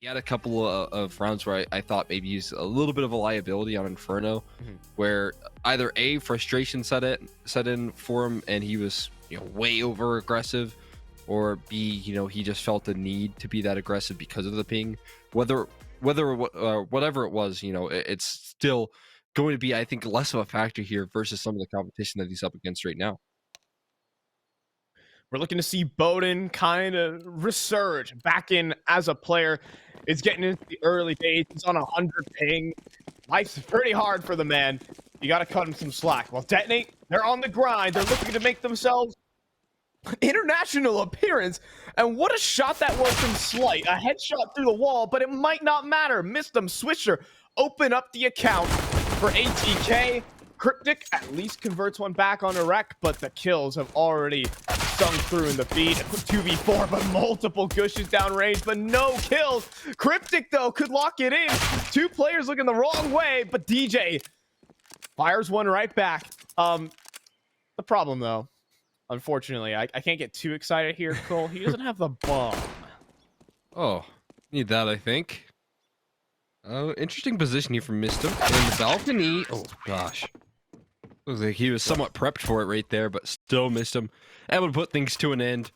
He had a couple of rounds where I thought maybe he's a little bit of a liability on Inferno, where either A, frustration set in for him and he was way over aggressive, or B, he just felt the need to be that aggressive because of the ping. Whatever it was, it's still going to be, I think, less of a factor here versus some of the competition that he's up against right now. We're looking to see Bowden kind of resurge back in as a player. It's getting into the early days. He's on 100 ping. Life's pretty hard for the man. You got to cut him some slack. Well, Detonate, they're on the grind. They're looking to make themselves an international appearance. And what a shot that was from Slight. A headshot through the wall, but it might not matter. Missed him. Swisher, open up the account for ATK. Cryptic at least converts one back on a wreck, but the kills have already stung through in the feed. 2v4, but multiple gushes downrange, but no kills. Cryptic, though, could lock it in. Two players looking the wrong way, but djay fires one right back. The problem, though, unfortunately, I can't get too excited here, Cole. He doesn't have the bomb. Oh, need that, I think. Interesting position here from Mistum in the balcony. Oh, gosh. Looks like he was somewhat prepped for it right there, but still missed him. Able to put things to an end.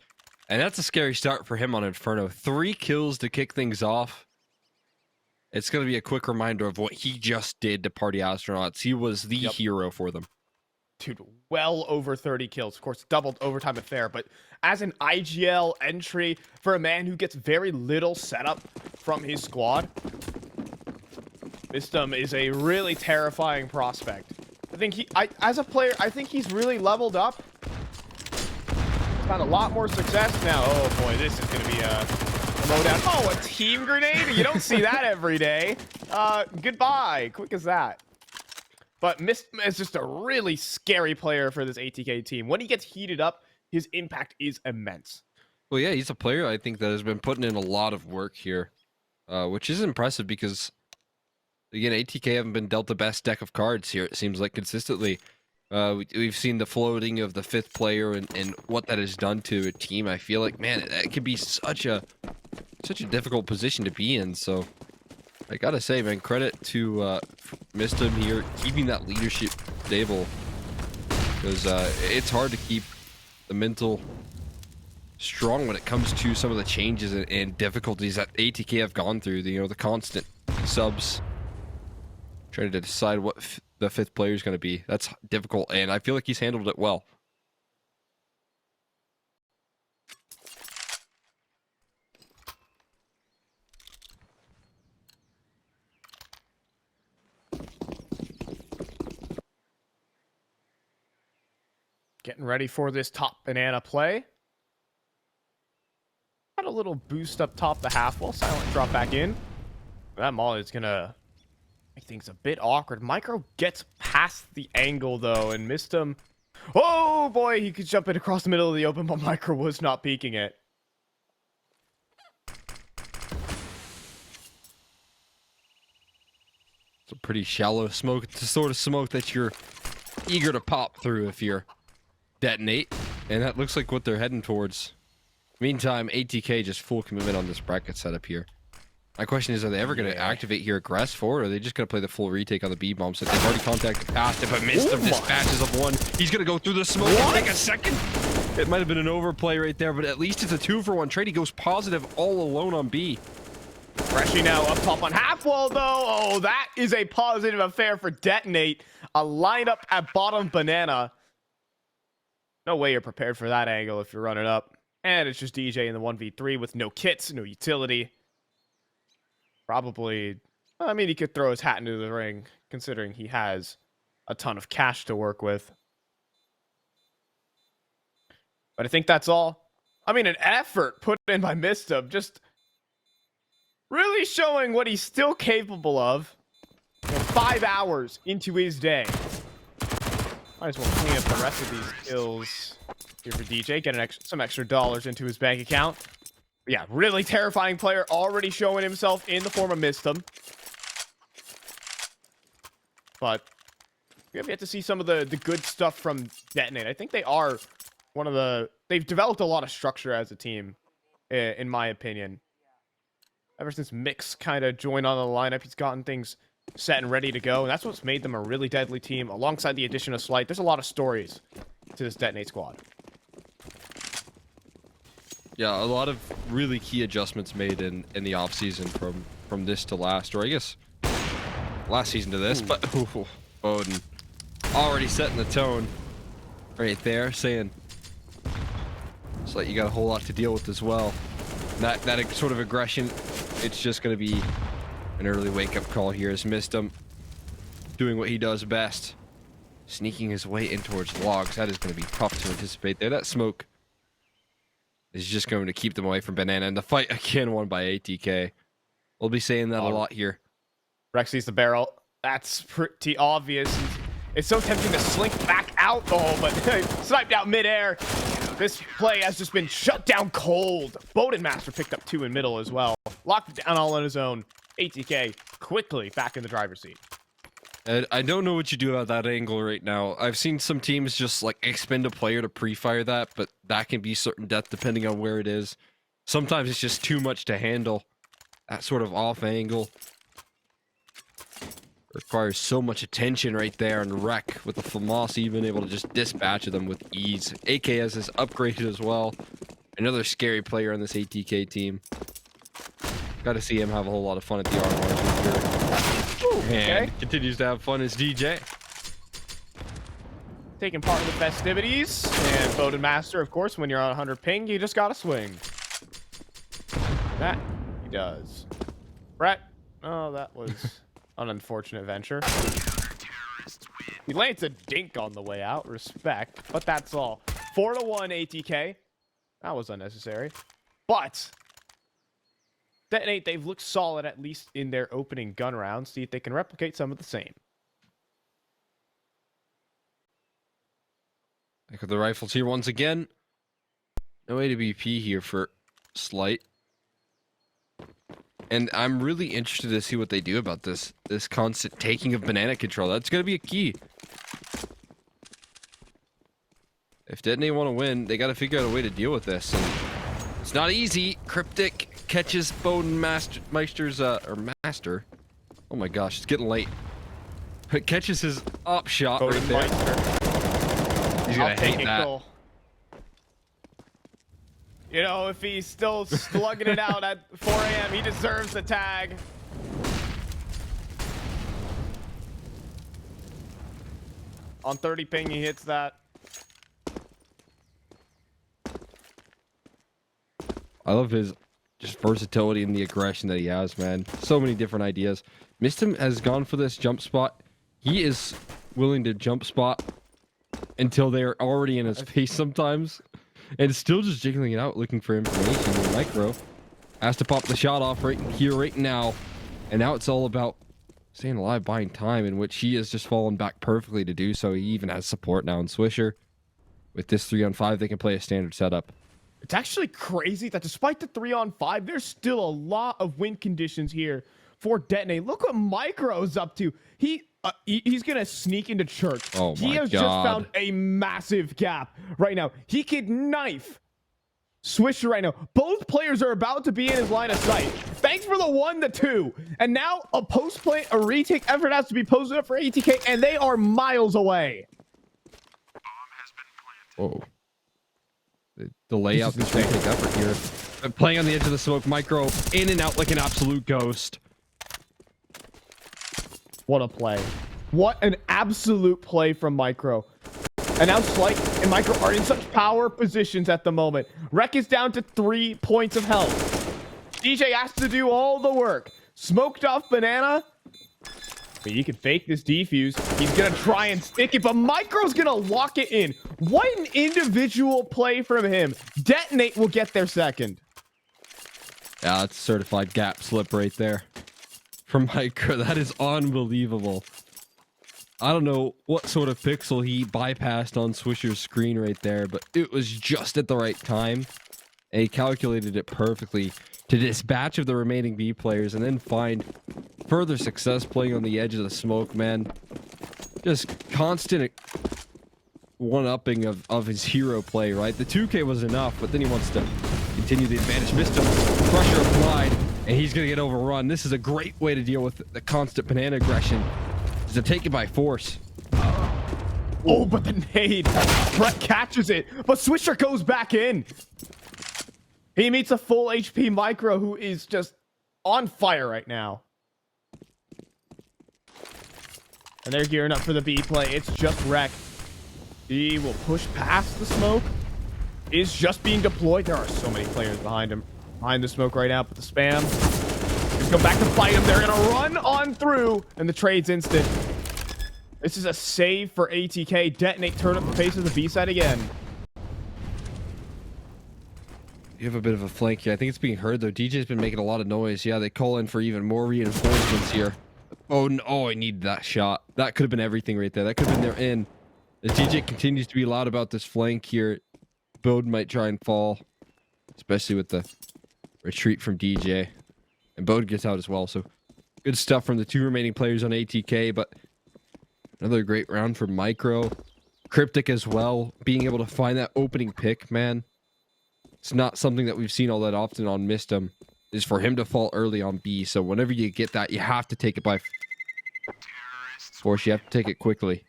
And that's a scary start for him on Inferno. 3 kills to kick things off. It's going to be a quick reminder of what he just did to Party Astronauts. He was the hero for them. Dude, well over 30 kills. Of course, doubled overtime affair. But as an IGL entry for a man who gets very little setup from his squad, Mistum is a really terrifying prospect. I think as a player, I think he's really leveled up. He's found a lot more success now. Oh boy, this is going to be a lowdown. Oh, a team grenade? You don't see that every day. Goodbye. Quick as that. But Mistum is just a really scary player for this ATK team. When he gets heated up, his impact is immense. Well, yeah, he's a player, I think, that has been putting in a lot of work here, which is impressive because, again, ATK haven't been dealt the best deck of cards here, it seems like, consistently. We've seen the floating of the 5th player and what that has done to a team. I feel like, man, that could be such a difficult position to be in. So I gotta say, man, credit to Mistum here, keeping that leadership stable, because it's hard to keep the mental strong when it comes to some of the changes and difficulties that ATK have gone through. The constant subs, trying to decide what the 5th player is going to be. That's difficult, and I feel like he's handled it well. Getting ready for this top banana play. Got a little boost up top the half wall. Silent drop back in. That molly is going to make things a bit awkward. Micro gets past the angle, though, and missed him. Oh, boy, he could jump it across the middle of the open, but Micro was not peeking it. It's a pretty shallow smoke. It's the sort of smoke that you're eager to pop through if you're Detonate, and that looks like what they're heading towards. Meantime, ATK just full commitment on this bracket setup here. My question is, are they ever going to activate here aggressive, or are they just going to play the full retake on the B bomb? So they've already contacted past it, but missed him. Dispatches of one. He's going to go through the smoke and take a second. It might have been an overplay right there, but at least it's a 2-for-1 trade. He goes positive all alone on B. Freshie now up top on half wall, though. Oh, that is a positive affair for Detonate. A lineup at bottom banana. No way you're prepared for that angle if you're running up. And it's just djay in the 1v3 with no kits, no utility. Probably, I mean, he could throw his hat into the ring, considering he has a ton of cash to work with. But I think that's all. I mean, an effort put in by Mistum, just really showing what he's still capable of. 5 hours into his day. Might as well clean up the rest of these kills here for djay. Get some extra dollars into his bank account. But yeah, really terrifying player. Already showing himself in the form of Mistum. But we have yet to see some of the good stuff from Detonate. I think they are one of the... They've developed a lot of structure as a team, in my opinion. Ever since Mix kind of joined on the lineup, he's gotten things set and ready to go. And that's what's made them a really deadly team. Alongside the addition of Slight, there's a lot of stories to this Detonate squad. Yeah, a lot of really key adjustments made in the offseason from this to last, or I guess last season to this. But Bowden already setting the tone right there, saying it's like you got a whole lot to deal with as well. That sort of aggression, it's just going to be an early wake-up call here as Mistum doing what he does best, sneaking his way in towards logs. That is going to be tough to anticipate there. That smoke is just going to keep them away from Banana, and the fight again won by ATK. We'll be saying that a lot here. Rex sees the barrel. That's pretty obvious. It's so tempting to slink back out, though, but sniped out midair. This play has just been shut down cold. Bowden Master picked up 2 in middle as well. Locked it down all on his own. ATK quickly back in the driver's seat. I don't know what you do about that angle right now. I've seen some teams just like expend a player to pre-fire that, but that can be certain death depending on where it is. Sometimes it's just too much to handle. That sort of off angle requires so much attention right there, and Wreck with the FAMAS even able to just dispatch them with ease. AK has this upgraded as well. Another scary player on this ATK team. Got to see him have a whole lot of fun at the R1 here. And continues to have fun as DJ. Taking part in the festivities. And Bowden Master, of course, when you're on 100 ping, you just gotta swing. That he does. Brett. Oh, that was an unfortunate venture. He lands a dink on the way out. Respect. But that's all. 4-1 ATK. That was unnecessary. But Detonate, they've looked solid, at least in their opening gun round. See if they can replicate some of the same. Back with the rifles here once again. No AWP here for Slight. And I'm really interested to see what they do about this constant taking of banana control. That's going to be a key. If Detonate want to win, they got to figure out a way to deal with this. And it's not easy. Cryptic catches Bowden Meister's, Master. Oh my gosh, it's getting late. It catches his up shot right there. He's going to hate that. Goal. You know, if he's still slugging it out at 4 a.m., he deserves the tag. On 30 ping, he hits that. I love his just versatility and the aggression that he has, man. So many different ideas. Mistum has gone for this jump spot. He is willing to jump spot until they're already in his face sometimes. And still just jiggling it out, looking for information. And Micro has to pop the shot off right here, right now. And now it's all about staying alive, buying time, in which he has just fallen back perfectly to do so. He even has support now in Swisher. With this 3-on-5, they can play a standard setup. It's actually crazy that despite the 3-on-5, there's still a lot of win conditions here for Detonate. Look what Micro's up to. He's gonna sneak into church. Oh my God. He has just found a massive gap right now. He could knife Swisher right now. Both players are about to be in his line of sight. Thanks for the 1-2. And now a post play, a retake effort has to be posted up for ATK, and they are miles away. Oh. The layout, this retake effort here. But playing on the edge of the smoke, Micro in and out like an absolute ghost. What a play. What an absolute play from Micro. And now Slight and Micro are in such power positions at the moment. Rec is down to 3 points of health. DJ has to do all the work. Smoked off Banana. But he can fake this defuse. He's going to try and stick it, but Micro's going to lock it in. What an individual play from him. Detonate will get their second. Yeah, that's certified gap slip right there. From Micro, that is unbelievable. I don't know what sort of pixel he bypassed on Swisher's screen right there, but it was just at the right time. And he calculated it perfectly to dispatch of the remaining B players and then find further success playing on the edge of the smoke, man. Just constant one-upping of his hero play, right? The 2K was enough, but then he wants to continue the advantage. Missed him. Pressure applied. And he's going to get overrun. This is a great way to deal with the constant banana aggression, is to take it by force. Oh, but the nade. Brett catches it, but Swisher goes back in. He meets a full HP Micro who is just on fire right now. And they're gearing up for the B play. It's just Wreck. He will push past the smoke. Is just being deployed. There are so many players behind him. Behind the smoke right now, but the spam. He's going back to fight him. They're going to run on through. And the trade's instant. This is a save for ATK. Detonate turn up the pace of the B side again. You have a bit of a flank here. I think it's being heard, though. DJ's been making a lot of noise. Yeah, they call in for even more reinforcements here. Oh, no. Oh, I need that shot. That could have been everything right there. That could have been their in. The DJ continues to be loud about this flank here. Bode might try and fall, especially with the retreat from DJ. And Bode gets out as well. So good stuff from the two remaining players on ATK, but another great round for Micro. Cryptic as well, being able to find that opening pick, man. It's not something that we've seen all that often on Mistum, is for him to fall early on B. So whenever you get that, you have to take it by force. You have to take it quickly.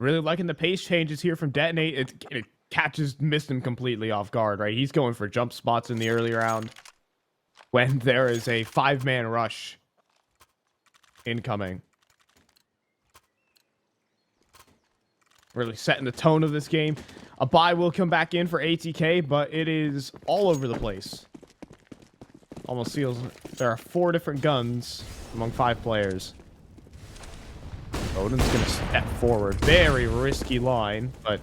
Really liking the pace changes here from Detonate. It catches Mistum completely off guard, right? He's going for jump spots in the early round when there is a 5-man rush incoming. Really setting the tone of this game. A buy will come back in for ATK, but it is all over the place. Almost feels there are 4 different guns among 5 players. Odin's going to step forward. Very risky line, but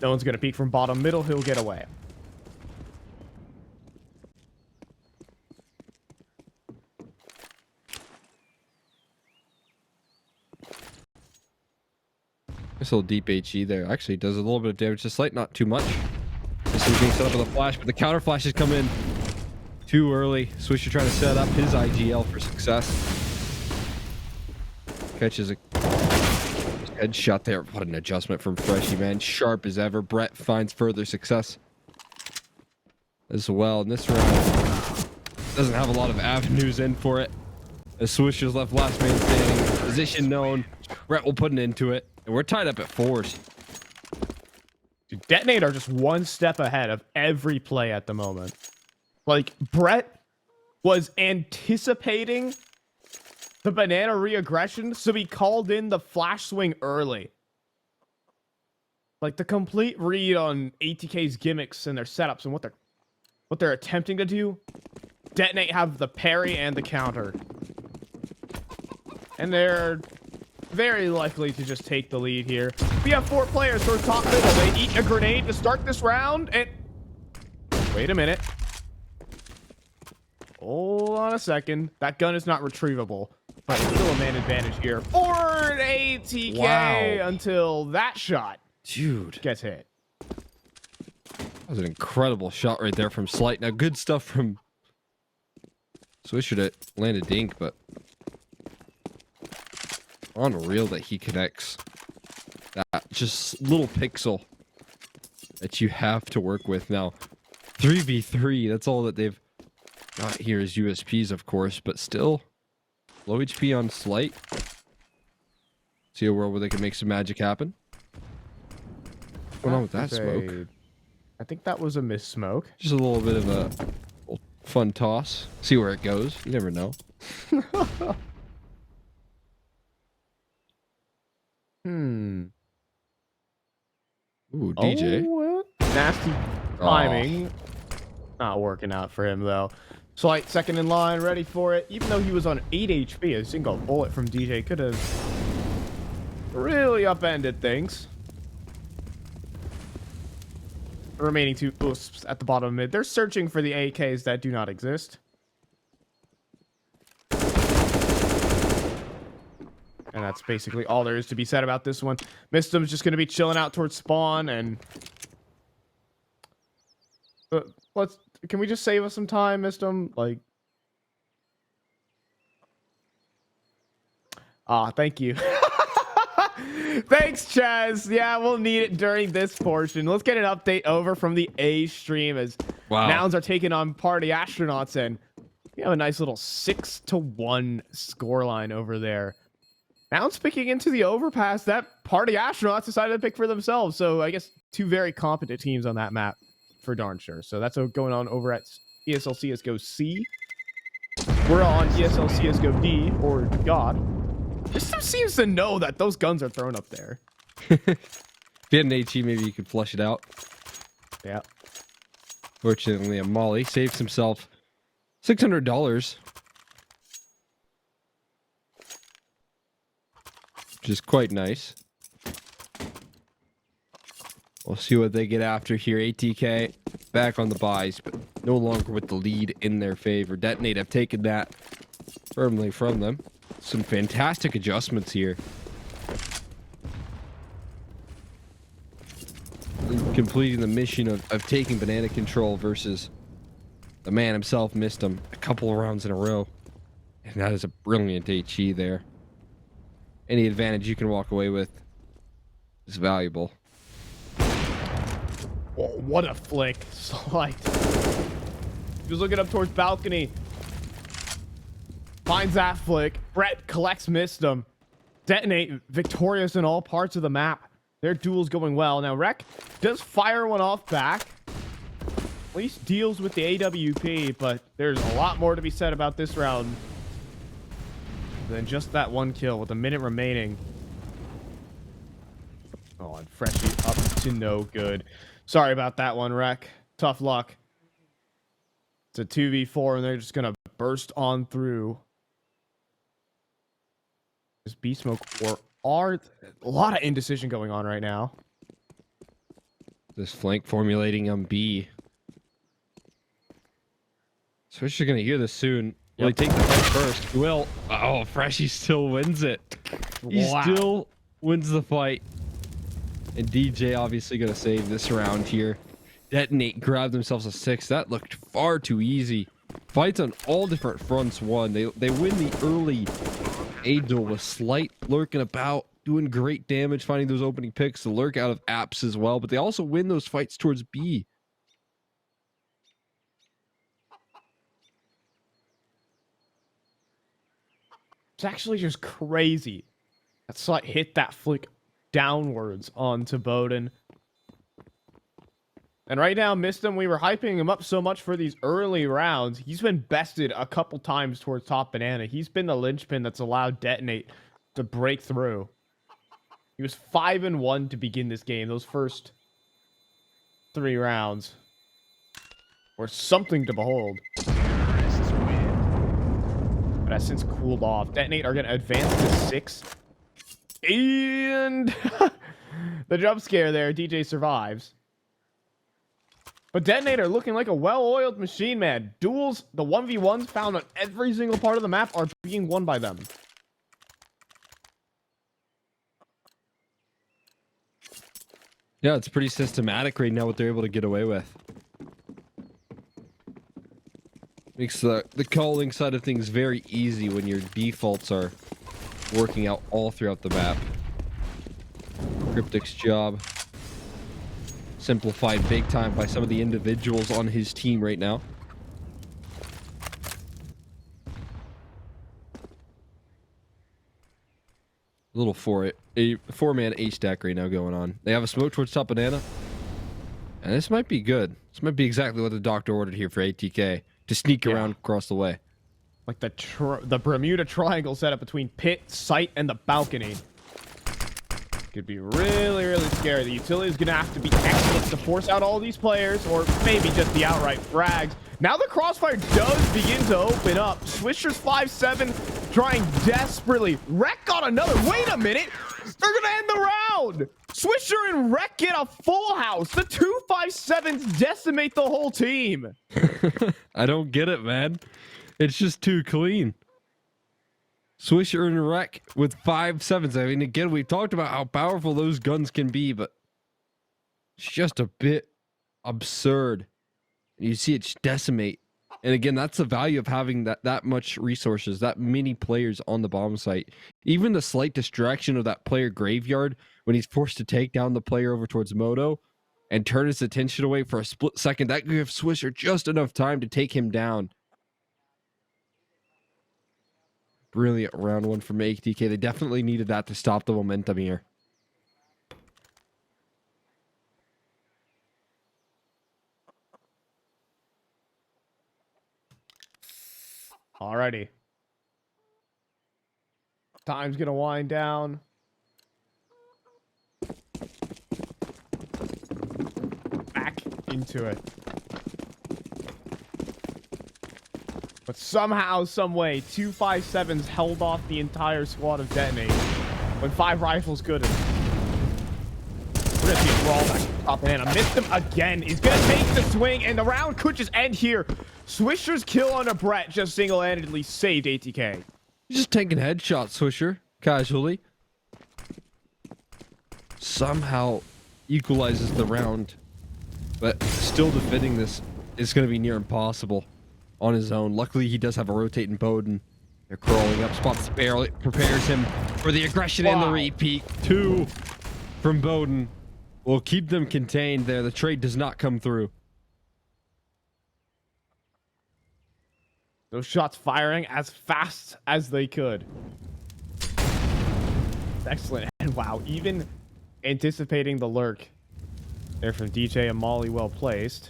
no one's going to peek from bottom middle. He'll get away. This little deep HE there actually does a little bit of damage to Slight, not too much. This is being set up with a flash, but the counter flashes come in too early. Swisher trying to set up his IGL for success. Catches a headshot there. What an adjustment from Freshie, man. Sharp as ever. Brett finds further success as well. And this round doesn't have a lot of avenues in for it. As Swisher's left last man standing. Position known. Brett will put an end to it. And we're tied up at 4s. Dude, Detonate are just one step ahead of every play at the moment. Like, Brett was anticipating the banana re-aggression, so he called in the flash swing early. Like, the complete read on ATK's gimmicks and their setups and what they're attempting to do. Detonate have the parry and the counter. And they're very likely to just take the lead here. We have 4 players for top middle. They eat a grenade to start this round, and wait a minute. Hold on a second. That gun is not retrievable, but it's still a man advantage here for ATK. Wow. Until that shot, dude, gets hit. That was an incredible shot right there from Slight. Now, good stuff from Swisher to land a dink, but unreal that he connects that just little pixel that you have to work with. Now 3v3, that's all that they've got here is USPs, of course, but still low HP on Slight. See a world where they can make some magic happen. What's going on with that smoke? I think that was a miss smoke. Just a little bit of a fun toss. See where it goes. You never know. Ooh, DJ. Oh, nasty timing. Oh. Not working out for him, though. Slight second in line, ready for it. Even though he was on 8 HP, a single bullet from DJ could have really upended things. The remaining 2 boosts at the bottom mid. They're searching for the AKs that do not exist. And that's basically all there is to be said about this one. Mistum's just going to be chilling out towards spawn, and can we just save us some time, Mistum? Like, thank you. Thanks, Chaz. Yeah, we'll need it during this portion. Let's get an update over from the A stream as Nouns are taking on Party Astronauts, and we have a nice little 6-1 scoreline over there. Nouns picking into the overpass that Party Astronauts decided to pick for themselves. So I guess two very competent teams on that map for darn sure. So that's what's going on over at ESL CSGO C. We're on ESL CSGO D, or God. This team seems to know that those guns are thrown up there. If you had an HE, maybe you could flush it out. Yeah. Fortunately, a Molly saves himself $600. Which is quite nice. We'll see what they get after here. ATK back on the buys, but no longer with the lead in their favor. Detonate have taken that firmly from them. Some fantastic adjustments here. Completing the mission of taking banana control versus the man himself missed him a couple of rounds in a row. And that is a brilliant HE there. Any advantage you can walk away with is valuable. Oh, what a flick. Slight. He was looking up towards balcony. Finds that flick. Brett collects missed him. Detonate victorious in all parts of the map. Their duel's going well. Now Rec does fire one off back. At least deals with the AWP, but there's a lot more to be said about this round than just that one kill with a minute remaining. Oh, and Freshie up to no good. Sorry about that one, Rec. Tough luck. It's a 2v4, and they're just going to burst on through. This B smoke or are a lot of indecision going on right now. This flank formulating on B. Switch are going to hear this soon. Will he take the fight first? He will. Oh, Freshie still wins it. He still wins the fight. And djay obviously going to save this round here. Detonate grabbed themselves a 6. That looked far too easy. Fights on all different fronts won. They win the early A duel with Slight lurking about, doing great damage, finding those opening picks to lurk out of apps as well. But they also win those fights towards B. It's actually just crazy. That Slight hit that flick downwards onto Bowden. And right now, missed him. We were hyping him up so much for these early rounds. He's been bested a couple times towards top banana. He's been the linchpin that's allowed Detonate to break through. He was 5-1 to begin this game. Those first 3 rounds were something to behold. But has since cooled off. Detonate are going to advance to 6. And the jump scare there, djay survives. But Detonate are looking like a well-oiled machine, man. Duels, the 1v1s found on every single part of the map are being won by them. Yeah, it's pretty systematic right now what they're able to get away with. Makes the calling side of things very easy when your defaults are working out all throughout the map. Cryptic's job simplified big time by some of the individuals on his team right now. A little four-man ace stack right now going on. They have a smoke towards top banana. And this might be good. This might be exactly what the doctor ordered here for ATK. To sneak around across the way. Like the Bermuda Triangle setup between pit, site, and the balcony. Could be really, really scary. The utility is going to have to be excellent to force out all these players, or maybe just the outright frags. Now the crossfire does begin to open up. Swisher's 5-7, trying desperately. Rec got another. Wait a minute. They're going to end the round. Swisher and Rec get a full house. The 2-5-7s decimate the whole team. I don't get it, man. It's just too clean. Swisher and Rec with 5-7s. I mean, again, we talked about how powerful those guns can be, but it's just a bit absurd. You see it decimate And again, that's the value of having that much resources, that many players on the bomb site. Even the slight distraction of that player graveyard when he's forced to take down the player over towards Moto and turn his attention away for a split second, that gives Swisher just enough time to take him down. Brilliant round one from ATK. They definitely needed that to stop the momentum here. Alrighty. Time's gonna wind down. Back into it. But somehow, some way, 257s held off the entire squad of Detonate when 5 rifles couldn't. We're gonna see a brawl back top banana. Missed him again. He's gonna take the swing, and the round could just end here. Swisher's kill on a Brett just single-handedly saved ATK. He's just taking headshots, Swisher, casually. Somehow equalizes the round, but still defending this is going to be near impossible on his own. Luckily, he does have a rotating Bowden. They're crawling up. Spots barely prepares him for the aggression and the repeat. 2 from Bowden will keep them contained there. The trade does not come through. Those shots firing as fast as they could. Excellent. And wow, even anticipating the lurk there from djay and Molly, well placed.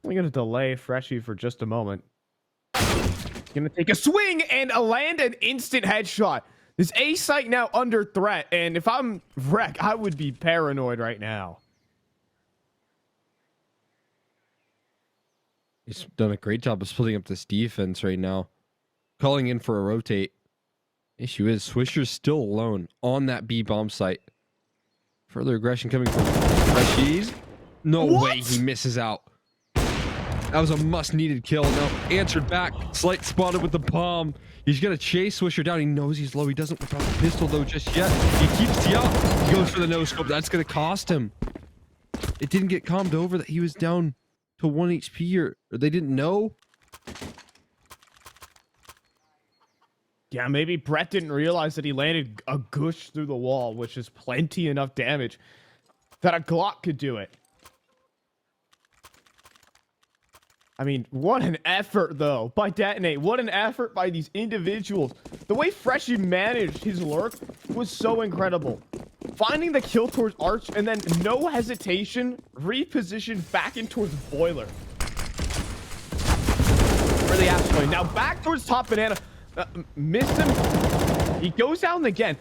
I'm going to delay Freshie for just a moment. Going to take a swing and land an instant headshot. This A site now under threat, and if I'm Wreck, I would be paranoid right now. He's done a great job of splitting up this defense right now. Calling in for a rotate. Issue is Swisher's still alone on that B bomb site. Further aggression coming from Freshies. No way he misses out. That was a must-needed kill. No, answered back. Slight spotted with the bomb. He's going to chase Swisher down. He knows he's low. He doesn't whip out the pistol, though, just yet. He keeps the up. He goes for the no-scope. That's going to cost him. It didn't get calmed over that he was down to 1 HP, or they didn't know. Yeah, maybe Brett didn't realize that he landed a gush through the wall, which is plenty enough damage that a Glock could do it. I mean, what an effort, though, by Detonate. What an effort by these individuals. The way Freshie managed his lurk was so incredible. Finding the kill towards Arch and then no hesitation, reposition back in towards Boiler. For the absolute. Now back towards top banana. Missed him. He goes down again.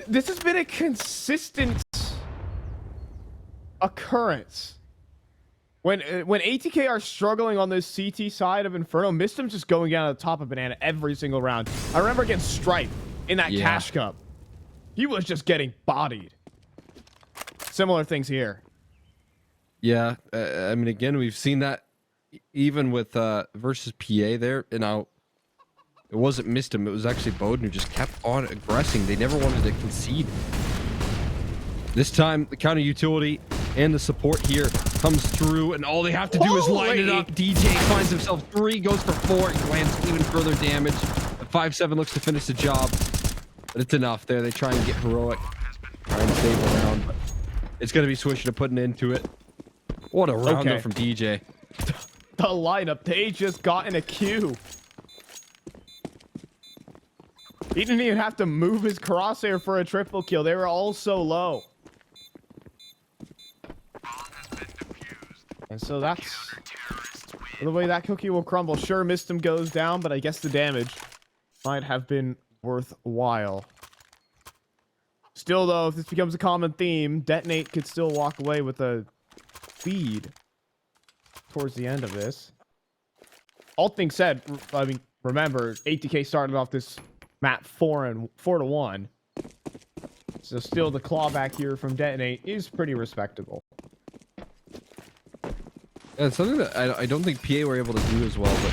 This has been a consistent occurrence. When ATK are struggling on this CT side of Inferno, missed him just going down to the top of banana every single round. I remember against Stripe in that Cash Cup. He was just getting bodied. Similar things here. Yeah, I mean, again, we've seen that even with versus PA there. And now it wasn't missed him. It was actually Bowden who just kept on aggressing. They never wanted to concede. This time, the counter utility and the support here comes through, and all they have to do is line it up. djay finds himself 3, goes for 4, he lands even further damage. The 5-7 looks to finish the job, but it's enough there. They try and get heroic, try and save around, but it's going to be Swisher to put an end to it. What a round though from djay. The lineup, they just got in a queue. He didn't even have to move his crosshair for a triple kill. They were all so low. And so that's the way that cookie will crumble. Sure, missed him goes down, but I guess the damage might have been worthwhile. Still, though, if this becomes a common theme, Detonate could still walk away with a lead towards the end of this. All things said, I mean, remember, ATK started off this map 4-1. So still the clawback here from Detonate is pretty respectable. Yeah, it's something that I don't think PA were able to do as well, but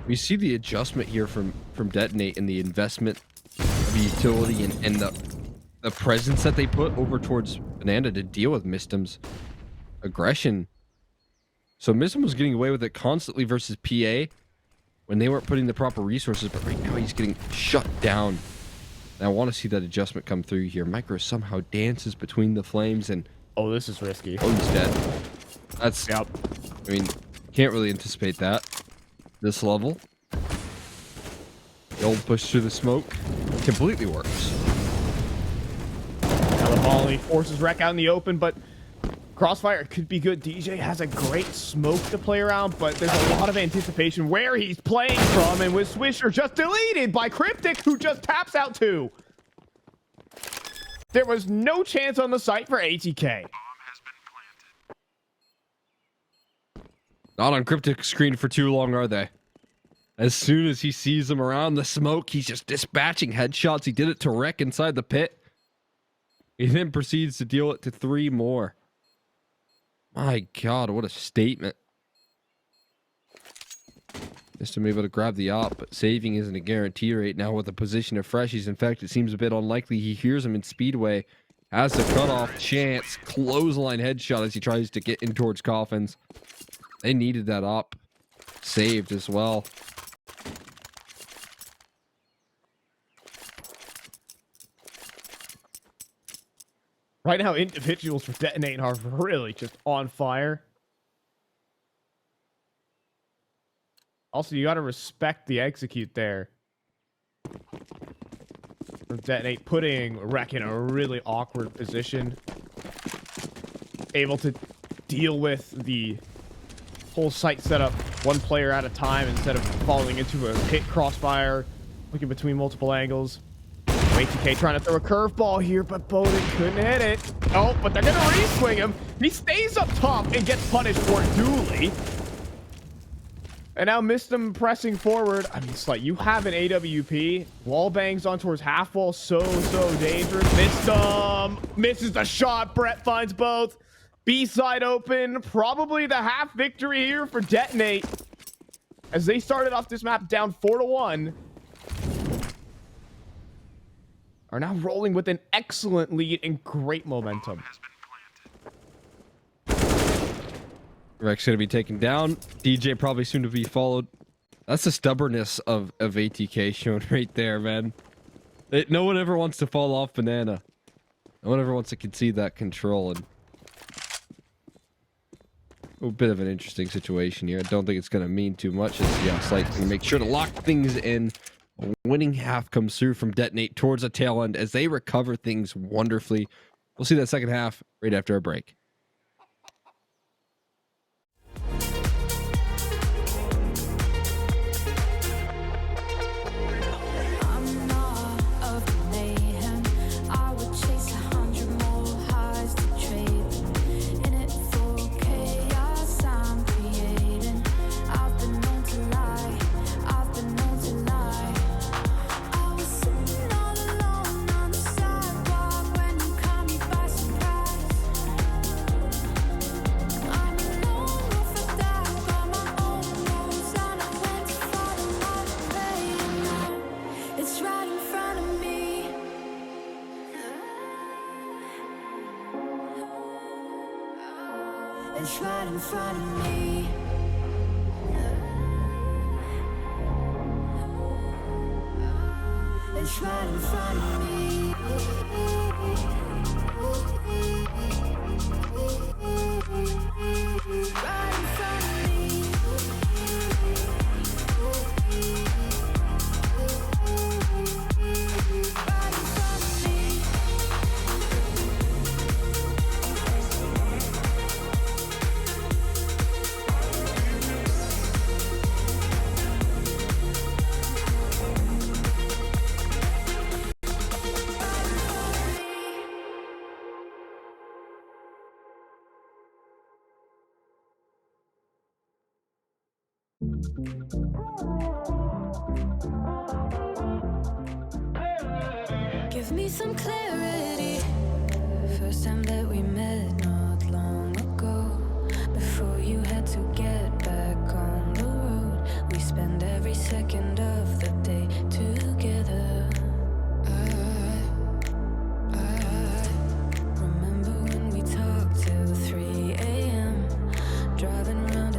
we see the adjustment here from Detonate and the investment of the utility and the presence that they put over towards Banana to deal with Mistim's aggression. So Mism was getting away with it constantly versus PA when they weren't putting the proper resources, but right now he's getting shut down. And I want to see that adjustment come through here. Micro somehow dances between the flames and... Oh, this is risky. Oh, he's dead. That's... Yep. I mean, can't really anticipate that. This level. The old push through the smoke completely works. Now the volley forces Rec out in the open, but Crossfire could be good. djay has a great smoke to play around, but there's a lot of anticipation where he's playing from, and with Swisher just deleted by Cryptic, who just taps out too. There was no chance on the site for ATK. Not on Cryptic's screen for too long, are they? As soon as he sees them around the smoke, he's just dispatching headshots. He did it to Rec inside the pit. He then proceeds to deal it to 3 more. My God, what a statement. Just able to grab the op, but saving isn't a guarantee right now with the position of freshies. In fact, it seems a bit unlikely. He hears him in Speedway. Has the cutoff chance. Clothesline headshot as he tries to get in towards coffins. They needed that op saved as well. Right now, individuals for Detonate are really just on fire. Also, you got to respect the execute there. From Detonate, putting Rec in a really awkward position. Able to deal with the whole site setup one player at a time instead of falling into a pit Crossfire, looking between multiple angles. ATK trying to throw a curveball here, but Bowden couldn't hit it. Oh, but they're going to re-swing him. He stays up top and gets punished for it duly. And now Mism pressing forward. I mean, it's like you have an AWP. Wall bangs on towards half wall. So dangerous. Mism misses the shot. Brett finds both. B-side open. Probably the half victory here for Detonate. As they started off this map down 4-1. Are now rolling with an excellent lead and great momentum. Rec's going to be taken down. djay probably soon to be followed. That's the stubbornness of ATK shown right there, man. No one ever wants to fall off banana. No one ever wants to concede that control. And a bit of an interesting situation here. I don't think it's going to mean too much. Yeah, Slight can make sure to lock things in. A winning half comes through from Detonate towards the tail end as they recover things wonderfully. We'll see that second half right after a break. It's right in front of me. It's right in front of me. Right in front of me. Give me some clarity. First time that we met not long ago. Before you had to get back on the road. We spend every second of the day together. I remember when we talked till 3 a.m. Driving around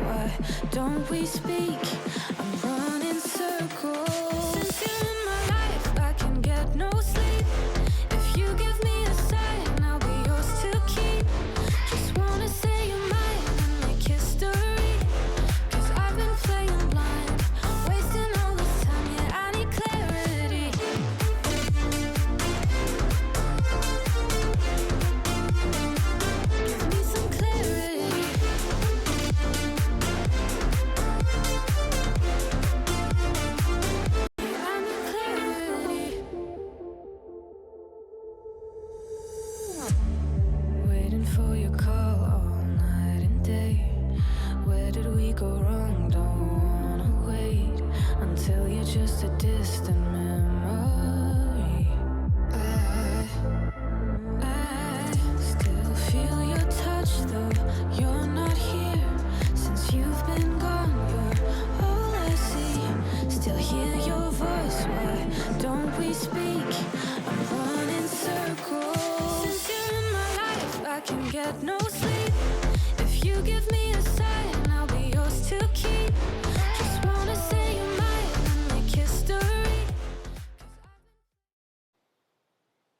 Why don't we speak? I'm running circles. Since you're in my life, I can get no sleep. If you give me a sign, I'll be yours to keep. Just wanna say you're mine and make history. 'Cause I've been playing blind, wasting all this time, yeah, I need clarity. Give me some clarity. I need clarity. Waiting for your call all night and day. Where did we go wrong? Don't wanna wait until you're just a distant memory. I still feel your touch, though you're not here. Since you've been gone, you're all I see. Still hear your voice, why don't we speak? I'm running circles. Since you're in my life, I can get no sleep. If you give me a sign, I'll be yours to keep. Just wanna say you're mine and make history.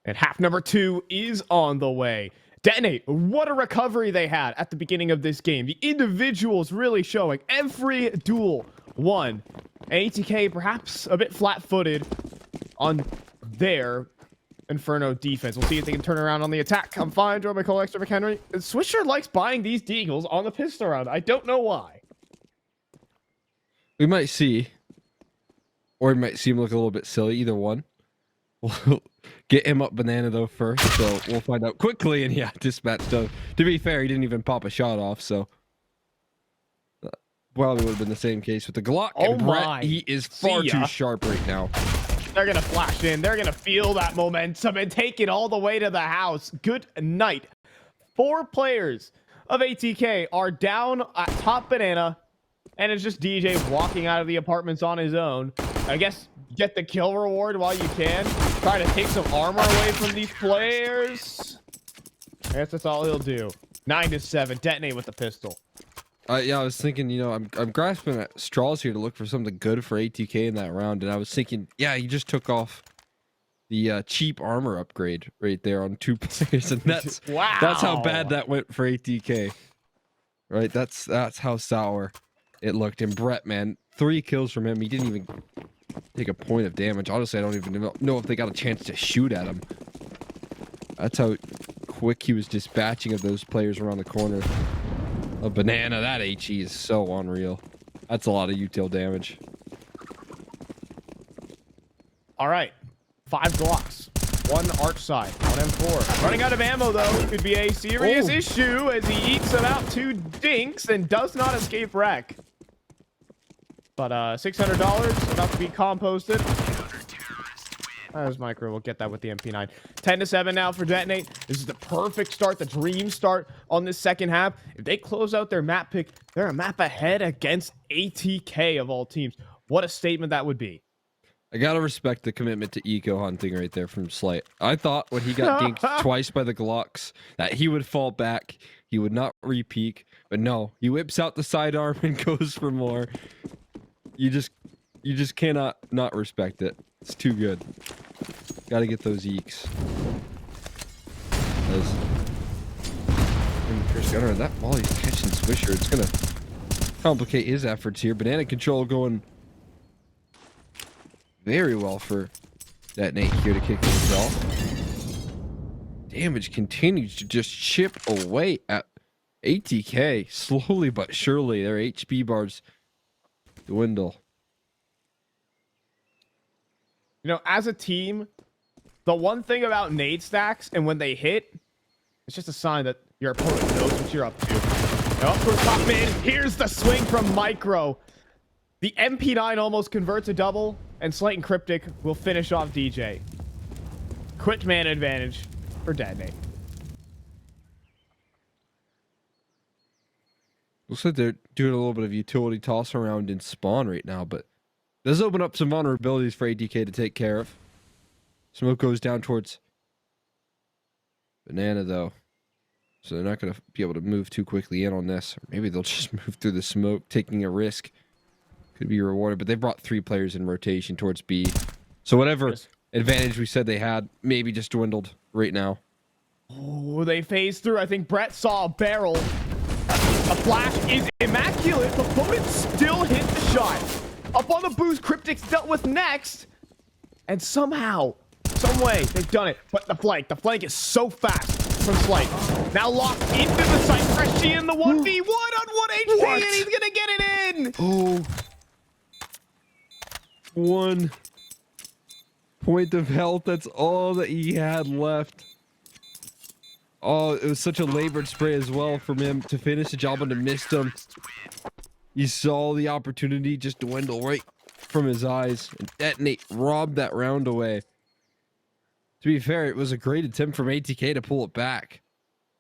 And half number 2 is on the way. Detonate, what a recovery they had at the beginning of this game. The individuals really showing every duel won. And ATK perhaps a bit flat-footed on their Inferno defense. We'll see if they can turn around on the attack. I'm fine, Joe McCall, Extra McHenry. Swisher likes buying these deagles on the pistol round. I don't know why. We might see, or it might seem like a little bit silly. Either one. We'll get him up banana though first, so we'll find out quickly. And yeah, dispatch done. To be fair, he didn't even pop a shot off, so probably would have been the same case with the Glock. Oh And Brett, my. he is far See ya. too sharp right now. They're going to flash in. They're going to feel that momentum and take it all the way to the house. Good night. 4 players of ATK are down at top banana, and it's just DJ walking out of the apartments on his own. I guess get the kill reward while you can. Try to take some armor away from these players. I guess that's all he'll do. 9-7. Detonate with the pistol. Yeah, I was thinking, you know, I'm grasping at straws here to look for something good for ATK in that round, and I was thinking, yeah, he just took off the cheap armor upgrade right there on 2 players, and that's Wow. that's how bad that went for ATK. Right, that's how sour it looked. And Brett, man, 3 kills from him. He didn't even take a point of damage. Honestly, I don't even know if they got a chance to shoot at him. That's how quick he was dispatching of those players around the corner. A banana, that HE is so unreal. That's a lot of util damage. All right. 5 Glocks. 1 arch side. 1 M4. Running out of ammo, though, could be a serious issue as he eats about 2 dinks and does not escape wreck. But $600 about to be composted. As Micro will get that with the MP9. 10-7 now for Detonate. This is the perfect start, the dream start on this second half. If they close out their map pick, they're a map ahead against ATK of all teams. What a statement that would be. I gotta respect the commitment to eco hunting right there from Slight. I thought when he got dinked twice by the Glocks that he would fall back, he would not re-peek, but no, he whips out the sidearm and goes for more. You just cannot not respect it. It's too good. Gotta get those eeks. Chris Gunner, that volley's catching Swisher. It's gonna complicate his efforts here. Banana control going very well for Detonate here to kick things off. Damage continues to just chip away at ATK. Slowly but surely, their HP bars dwindle. You know, as a team, the one thing about nade stacks and when they hit, it's just a sign that your opponent knows what you're up to. Now up for top mid. Here's the swing from Micro. The MP9 almost converts a double, and Slight and Cryptic will finish off DJ. Quick man advantage for Detonate. Looks like they're doing a little bit of utility toss around in spawn right now, but does open up some vulnerabilities for ATK to take care of. Smoke goes down towards Banana, though. So they're not going to be able to move too quickly in on this. Or maybe they'll just move through the smoke, taking a risk. Could be rewarded, but they brought 3 players in rotation towards B. So whatever advantage we said they had, maybe just dwindled right now. Oh, they phased through. I think Brett saw a barrel. A flash is immaculate, but Bowden still hit the shot. Up on the boost, Cryptic's dealt with next. And somehow, some way, they've done it. But the flank is so fast from Slight. Now locked into the site. Freshie in the 1v1 on 1 HP, and he's gonna get it in. Oh. 1 point of health. That's all that he had left. Oh, it was such a labored spray as well from him to finish the job and to miss him. You saw the opportunity just dwindle right from his eyes, and Detonate robbed that round away. To be fair, it was a great attempt from ATK to pull it back.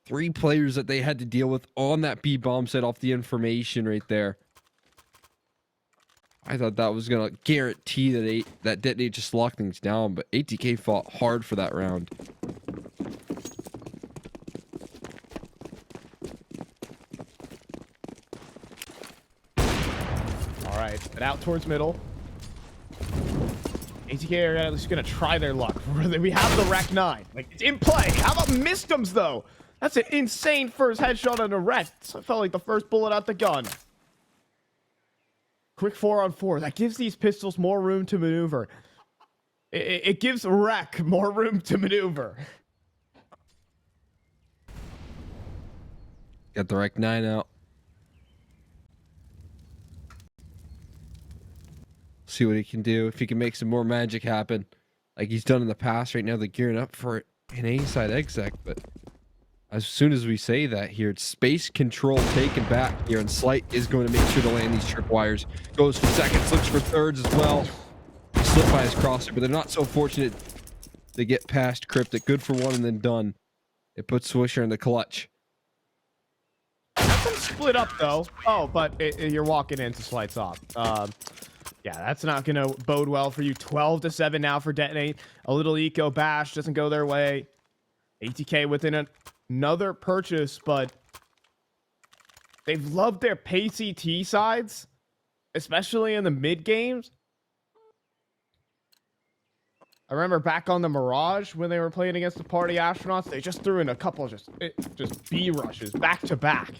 3 players that they had to deal with on that B bomb set off the information right there. I thought that was gonna guarantee that Detonate just locked things down, but ATK fought hard for that round. All right, but out towards middle. ATK are at least gonna try their luck. We have the Rec 9. Like, it's in play. How about Mistems though? That's an insane first headshot on a Rec. So it felt like the first bullet out the gun. Quick 4-on-4. That gives these pistols more room to maneuver. It gives Rec more room to maneuver. Got the Rec 9 out. See what he can do. If he can make some more magic happen like he's done in the past. Right now they're gearing up for an A-side exec, but as soon as we say that here, it's space control taken back here, and Slight is going to make sure to land these tripwires. Goes for seconds, looks for thirds as well. He slipped by his crosser, but they're not so fortunate to get past Cryptic. Good for 1 and then done. It puts Swisher in the clutch. Split up though. Oh, but you're walking into Slight's off. Yeah, that's not gonna bode well for you. 12-7 now for Detonate. A little eco bash doesn't go their way. ATK within another purchase, but they've loved their pacey T sides, especially in the mid games. I remember back on the Mirage when they were playing against the Party Astronauts, they just threw in a couple just B rushes back to back.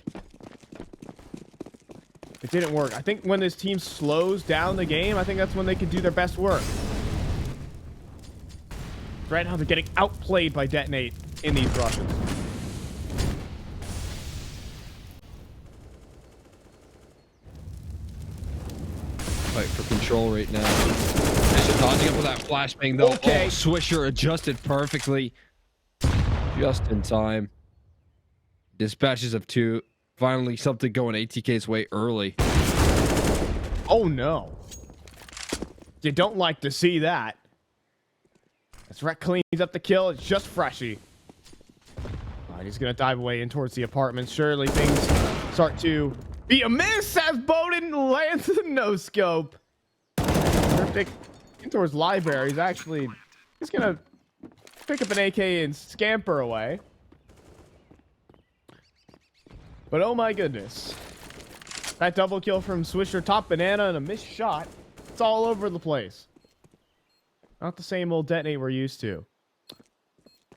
It didn't work. I think when this team slows down the game, I think that's when they can do their best work. Right now they're getting outplayed by Detonate in these rushes. Fight for control right now. Just dodging up with that flashbang though. Okay. Oh, Swisher adjusted perfectly. Just in time. Dispatches of 2. Finally, something going ATK's way early. Oh no. You don't like to see that. As Rec cleans up the kill, it's just Freshie. Alright, he's gonna dive away in towards the apartment. Surely things start to be a miss as Bowden lands the no-scope. Cryptic in towards libraries. Actually, he's gonna pick up an AK and scamper away. But oh my goodness. That double kill from Swisher, top banana, and a missed shot. It's all over the place. Not the same old Detonate we're used to.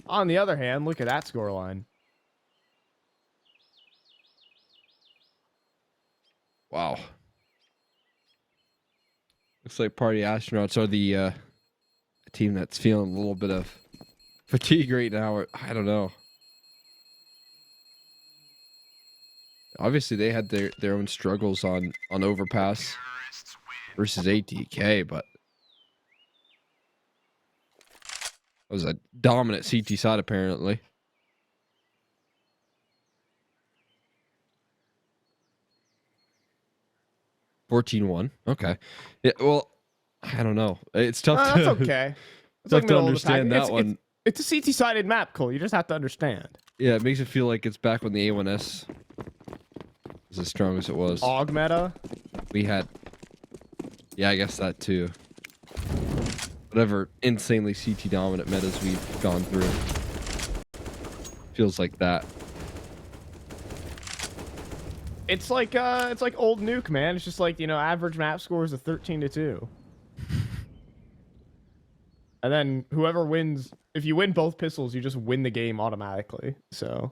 On the other hand, look at that scoreline. Wow. Looks like Party Astronauts are the team that's feeling a little bit of fatigue right now. Or, I don't know. Obviously, they had their own struggles on Overpass versus ATK, but it was a dominant CT side apparently. (14-1). Okay. Yeah, well, I don't know. It's tough to That's okay. It's tough like to middle of the pack. understand that one. It's a CT-sided map, Cole. You just have to understand. Yeah, it makes it feel like it's back when the A1S was as strong as it was. AUG meta. We had, yeah, I guess that too. Whatever insanely CT dominant metas we've gone through. Feels like that. It's like old Nuke, man. It's just like, you know, average map scores of 13-2. And then whoever wins, if you win both pistols, you just win the game automatically. So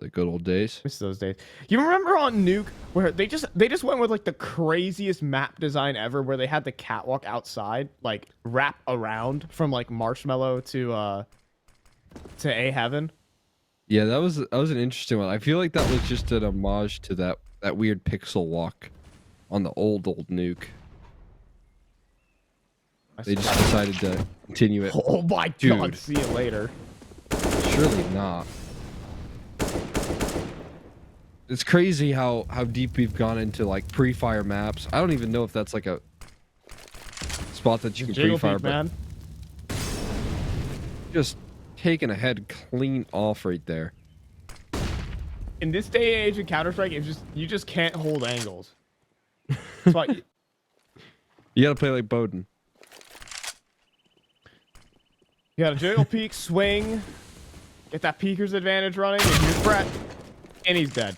The good old days. miss those days. You remember on Nuke where they just went with like the craziest map design ever, where they had the catwalk outside like wrap around from like Marshmallow to A Heaven. Yeah, that was an interesting one. I feel like that was just an homage to that weird pixel walk on the old Nuke. They just decided to continue it. Oh my god, see you later. Surely not. It's crazy how deep we've gone into like pre-fire maps. I don't even know if that's like a spot that you can pre-fire, but man. just taking a head clean off right there. In this day and age in Counter-Strike, you just can't hold angles. That's why You gotta play like Bowden. you gotta jiggle peek, swing, get that peeker's advantage running, and here's Brett, and he's dead.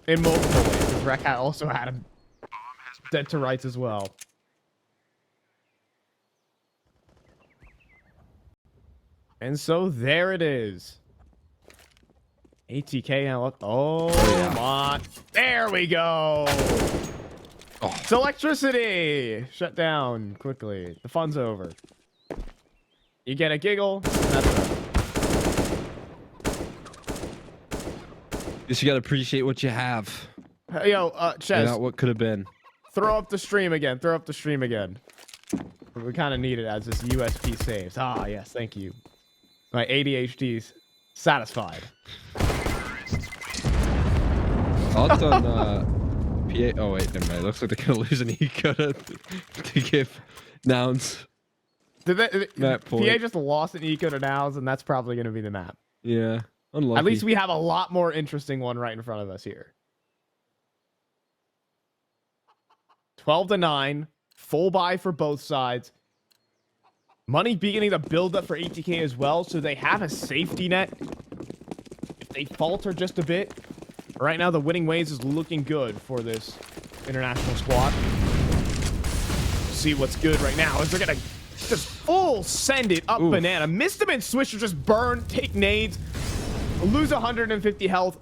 In multiple ways, because Rek also had him dead to rights as well. And so there it is. ATK now up. Oh, yeah. my. There we go. Oh. It's electricity. Shut down quickly. The fun's over. You get a giggle. And that's it. Just you gotta appreciate what you have. Yo, Ches, Not what could have been. throw up the stream again. Throw up the stream again. We kind of need it as this USP saves. Ah, yes, thank you. My ADHD's satisfied. Thoughts on PA? Oh wait, never mind. It looks like they're gonna lose an eco to give nouns. PA point. just lost an eco to Nows, and that's probably going to be the map. Yeah, unlucky. At least we have a lot more interesting one right in front of us here. 12-9, full buy for both sides. Money beginning to build up for ATK as well, so they have a safety net. If they falter just a bit, right now the winning ways is looking good for this international squad. See what's good right now is they're gonna just full send it up. Oof. Banana. Missed him and Swisher just burn, take nades, lose 150 health.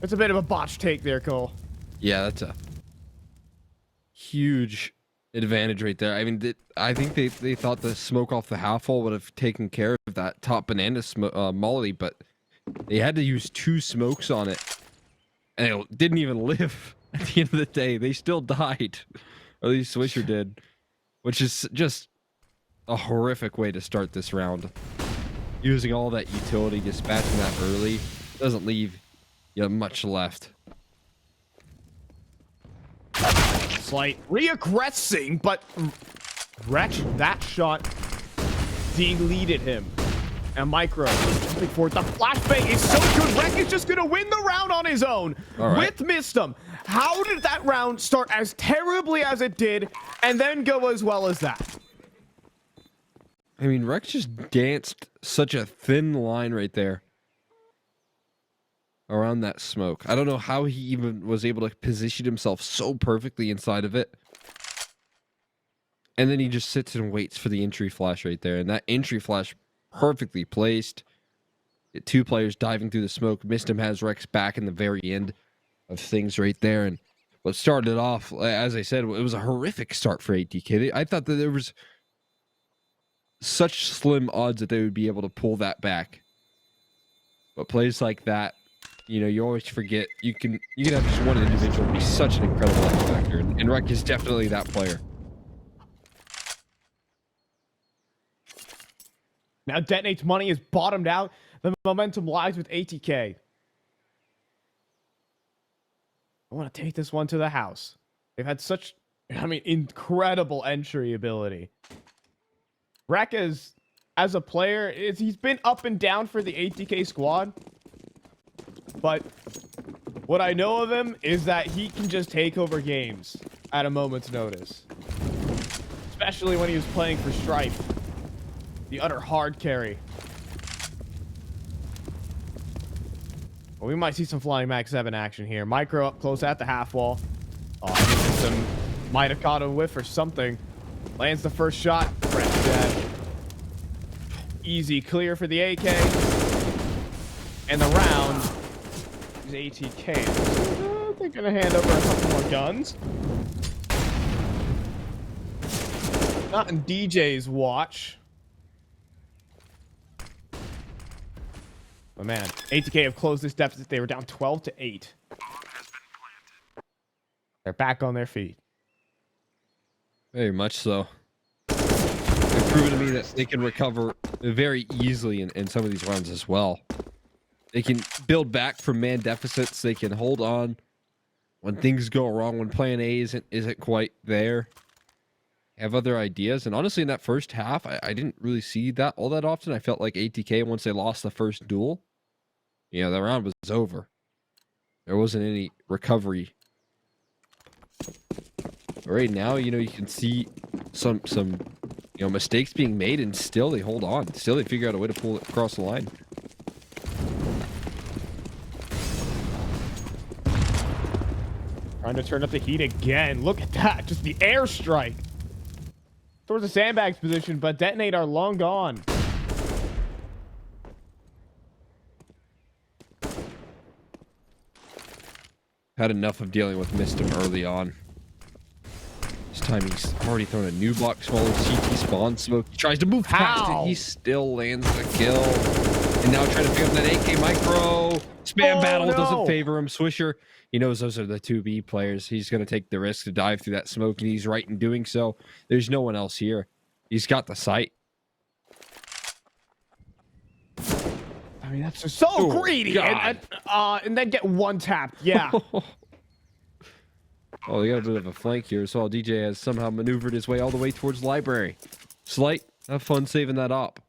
That's a bit of a botch take there, Cole. Yeah, that's a huge advantage right there. I mean, I think they thought the smoke off the half hole would have taken care of that top banana molly, but they had to use 2 smokes on it, and it didn't even live. At the end of the day, they still died, or at least Swisher did, which is just a horrific way to start this round. Using all that utility, dispatching that early, doesn't leave you much left. Slight reaggressing, but Wretch, that shot deleted him. And Micro jumping forward. The flashbang is so good. Wreck is just gonna win the round on his own with Mistum. How did that round start as terribly as it did and then go as well as that? I mean, Rex just danced such a thin line right there around that smoke. I don't know how he even was able to position himself so perfectly inside of it. And then he just sits and waits for the entry flash right there. And that entry flash perfectly placed. 2 players diving through the smoke. Mistum has Rex back in the very end of things right there. And what started off, as I said, it was a horrific start for ATK. I thought that there was such slim odds that they would be able to pull that back. But plays like that, you know, you always forget you can have just one individual be such an incredible X factor, and Rek is definitely that player. Now Detonate's money is bottomed out. The momentum lies with ATK. I want to take this one to the house. They've had such, I mean, incredible entry ability. Rek is, as a player, he's been up and down for the ATK squad. But what I know of him is that he can just take over games at a moment's notice. Especially when he was playing for Strife. The utter hard carry Well, we might see some flying Max 7 action here. Micro up close at the half wall. Oh, I think some might have caught a whiff or something. Lands the first shot. Fresh dead. Easy clear for the AK. And the round is ATK. They're gonna hand over a couple more guns. Not in DJ's watch. Oh man, ATK have closed this deficit. They were down 12-8. They're back on their feet. Very much so. They've proven to me that they can recover very easily in some of these runs as well. They can build back from man deficits. They can hold on when things go wrong, when plan A isn't quite there. Have other ideas. And honestly, in that first half, I didn't really see that all that often. I felt like ATK, once they lost the first duel, you know, the round was over. There wasn't any recovery. But right now, you know, you can see some you know, mistakes being made, and still they hold on. Still they figure out a way to pull it across the line. Trying to turn up the heat again. Look at that. Just the airstrike. Towards the sandbags position, but Detonate are long gone. Had enough of dealing with Mistim early on. This time he's already thrown a new block smaller CT spawn smoke. He tries to move past it. He still lands the kill. And now trying to pick up that AK micro. Spam battle doesn't favor him. Swisher, he knows those are the 2B players. He's going to take the risk to dive through that smoke, and he's right in doing so. There's no one else here. He's got the sight. I mean, that's just so greedy. And then get one tap. Yeah. Oh, they got a bit of a flank here. So DJ has somehow maneuvered his way all the way towards library. Slight, have fun saving that up.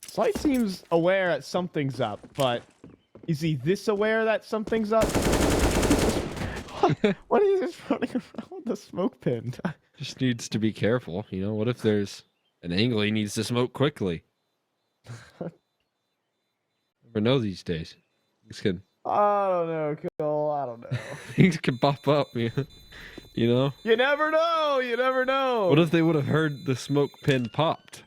Slight seems aware that something's up, but is he this aware that something's up? What is he just running around with the smoke pin? Just needs to be careful. You know, what if there's an angle he needs to smoke quickly? Never know these days. Things can... I don't know, Cole. I don't know. Things can pop up, you know? You never know. You never know. What if they would have heard the smoke pin popped?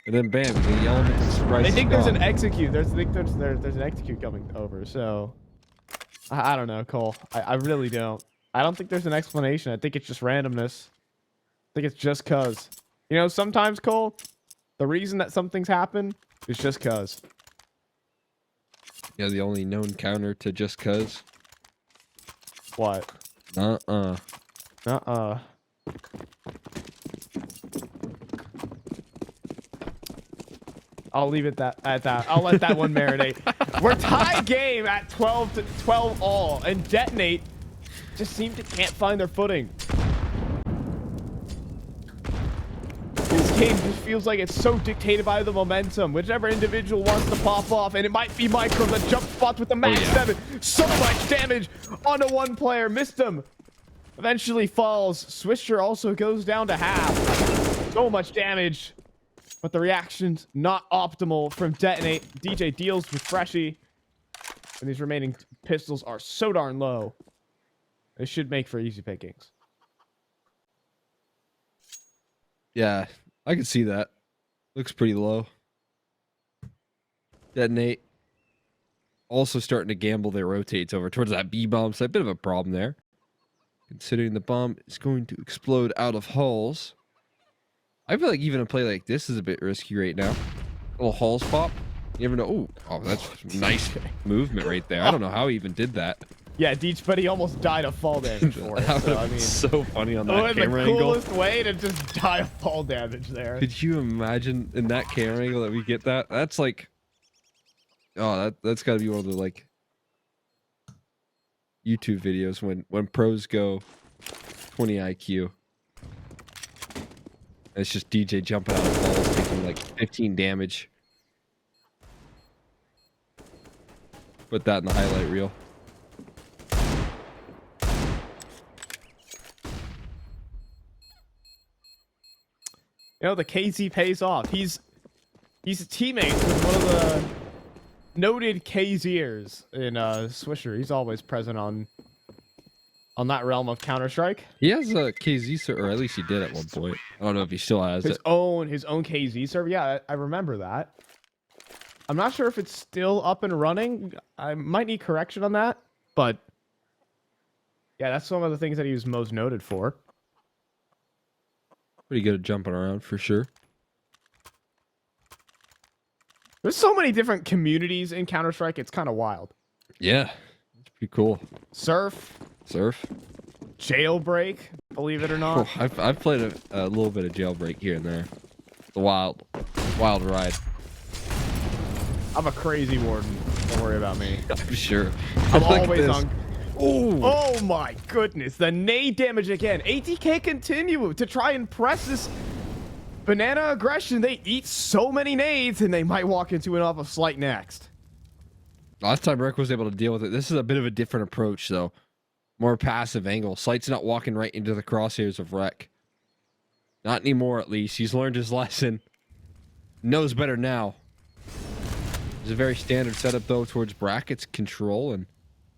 And then bam, the elements right. They think there's an execute. There's an execute coming over. So I don't know, Cole. I really don't. I don't think there's an explanation. I think it's just randomness. I think it's just cause. You know, sometimes, Cole, the reason that something's happened is just cause. Yeah, the only known counter to just cause. What? I'll leave it at that. I'll let that one marinate. We're tied game at 12 all, and Detonate just can't find their footing. This game just feels like it's so dictated by the momentum. Whichever individual wants to pop off, and it might be Micro that jump spots with the Max 7. So much damage onto one player. Missed him. Eventually falls. Swisher also goes down to half. So much damage. But the reaction's not optimal from Detonate. DJ deals with Freshie. And these remaining pistols are so darn low. They should make for easy pickings. Yeah, I can see that. Looks pretty low. Detonate. Also starting to gamble their rotates over towards that B bomb. So a bit of a problem there. Considering the bomb is going to explode out of halls. I feel like even a play like this is a bit risky right now. Little halls pop. You never know. Oh, that's nice movement right there. I don't know how he even did that. Yeah, Deech, but he almost died of fall damage for it. That would have been so funny on that camera the angle. coolest way to just die of fall damage there. Could you imagine in that camera angle that we get that? That's like, oh, that's got to be one of the like YouTube videos when pros go 20 IQ. It's just DJ jumping out of balls, taking like 15 damage. Put that in the highlight reel. You know, the KZ pays off. He's He's teammates with one of the noted KZers in Swisher. He's always present on that realm of Counter-Strike. He has a KZ server, or at least he did at one point. I don't know if he still has His it. own KZ server. Yeah, I remember that. I'm not sure if it's still up and running. I might need correction on that, but yeah, that's some of the things that he was most noted for. Pretty good at jumping around for sure. There's so many different communities in Counter-Strike. It's kind of wild. Yeah, it's pretty cool. Surf, jailbreak, believe it or not. Oh, I've played a little bit of jailbreak here and there. It's a wild ride. I'm a crazy warden. Don't worry about me. I'm sure. I'm Look at always this. on. Oh my goodness. The nade damage again. ATK continue to try and press this banana aggression. They eat so many nades and they might walk into an awful slight next. Last time Rick was able to deal with it. This is a bit of a different approach though. More passive angle. Sight's not walking right into the crosshairs of Rek. Not anymore at least. He's learned his lesson. Knows better now. It's a very standard setup though towards brackets control, and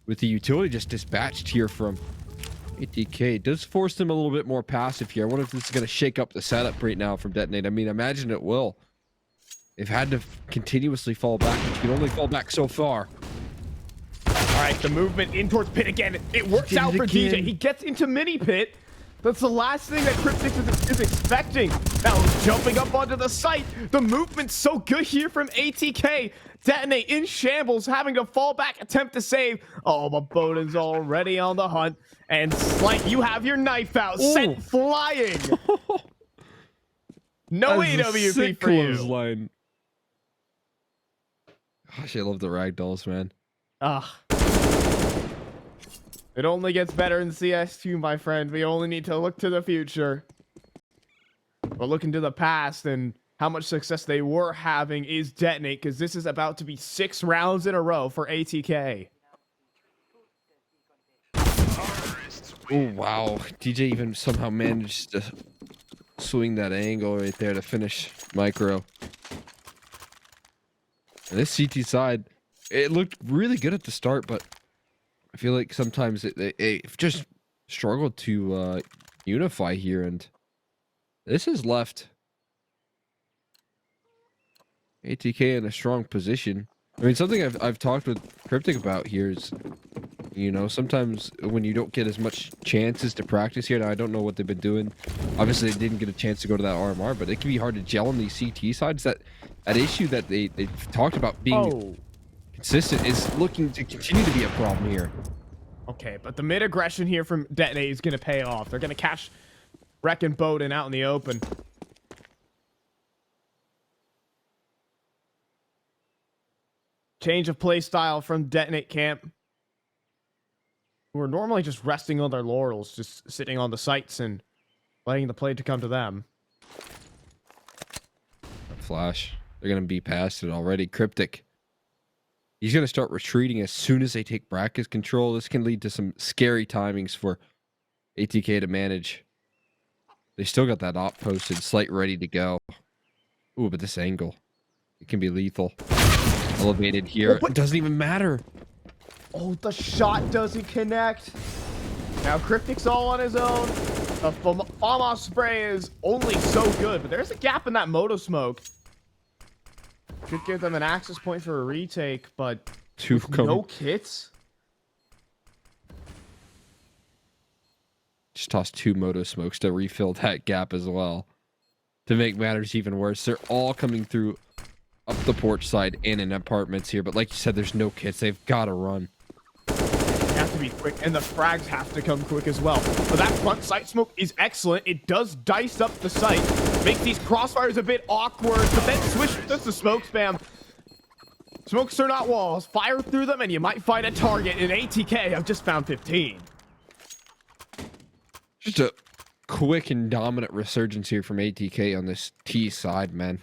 with the utility just dispatched here from ATK, it does force them a little bit more passive here. I wonder if this is going to shake up the setup right now from Detonate. I mean, imagine it will. They've had to continuously fall back, but you can only fall back so far. All right, the movement in towards pit again. It works out for DJ. He gets into mini pit. That's the last thing that Cryptic is expecting. Now jumping up onto the site. The movement's so good here from ATK. Detonate in shambles, having to fall back, attempt to save. Oh, but Bowden's already on the hunt. And Slight, you have your knife out, sent flying. No AWP for you. Line. Gosh, I love the ragdolls, man. It only gets better in CS2, my friend. We only need to look to the future. But looking to the past and how much success they were having is Detonate, because this is about to be 6 rounds in a row for ATK. Oh, wow. DJ even somehow managed to swing that angle right there to finish Micro. And this CT side, it looked really good at the start, but I feel like sometimes it just struggled to unify here, and this has left ATK in a strong position. I mean, something I've talked with Cryptic about here is, you know, sometimes when you don't get as much chances to practice here. Now, I don't know what they've been doing. Obviously, they didn't get a chance to go to that RMR, but it can be hard to gel on these CT sides. That issue that they've talked about being consistent is looking to continue to be a problem here. Okay, but the mid aggression here from Detonate is going to pay off. They're going to catch Rek and Bowden out in the open. Change of play style from Detonate camp, who are normally just resting on their laurels, just sitting on the sites and letting the play to come to them. Flash. They're going to be past it already. Cryptic. He's going to start retreating as soon as they take bracket control. This can lead to some scary timings for ATK to manage. They still got that op posted, Slight ready to go. Ooh, but this angle, it can be lethal. Elevated here. It doesn't even matter. Oh, the shot doesn't connect. Now Cryptic's all on his own. The bomb-off spray is only so good, but there's a gap in that moto smoke. Could give them an access point for a retake, but no kits. Just toss 2 moto smokes to refill that gap as well. To make matters even worse, they're all coming through up the porch side and in apartments here, but like you said, there's no kits. They've got to run. They have to be quick, and the frags have to come quick as well. But that front sight smoke is excellent. It does dice up the site, makes these crossfires a bit awkward, but then Swish does the smoke spam. Smokes are not walls. Fire through them, and you might find a target. In ATK, I've just found 15. Just a quick and dominant resurgence here from ATK on this T side, man.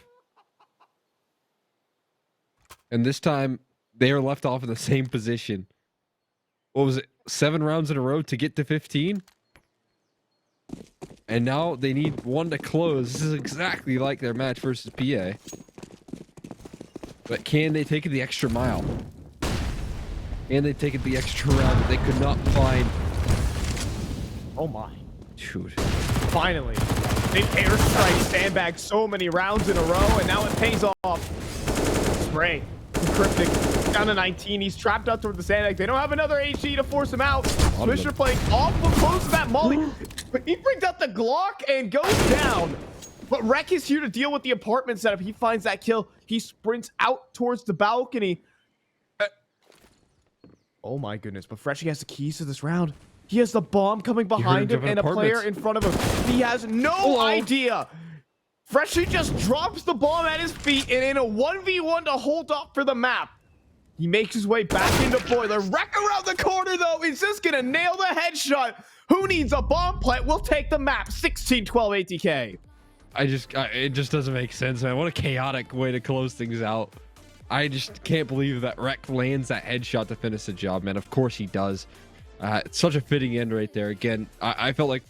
And this time, they are left off in the same position. What was it? 7 rounds in a row to get to 15? And now they need 1 to close. This is exactly like their match versus PA. But can they take it the extra mile? Can they take it the extra round that they could not find? Oh my. Dude. Finally. They've airstrike sandbagged so many rounds in a row, and now it pays off. Spray. Cryptic down to 19. He's trapped out toward the sandbag. They don't have another HE to force him out. Swisher playing awful close to that molly. But he brings out the Glock and goes down. But Rek is here to deal with the apartment setup. He finds that kill. He sprints out towards the balcony. Oh my goodness. But Freshie has the keys to this round. He has the bomb coming behind him and a player in front of him. He has no idea. Freshie just drops the bomb at his feet, and in a 1v1 to hold up for the map, he makes his way back into Boiler. Rek around the corner, though, is just going to nail the headshot. Who needs a bomb plant? We'll take the map. 16-12 ATK. It just doesn't make sense, man. What a chaotic way to close things out. I just can't believe that Rek lands that headshot to finish the job, man. Of course he does. It's such a fitting end right there. Again, I felt like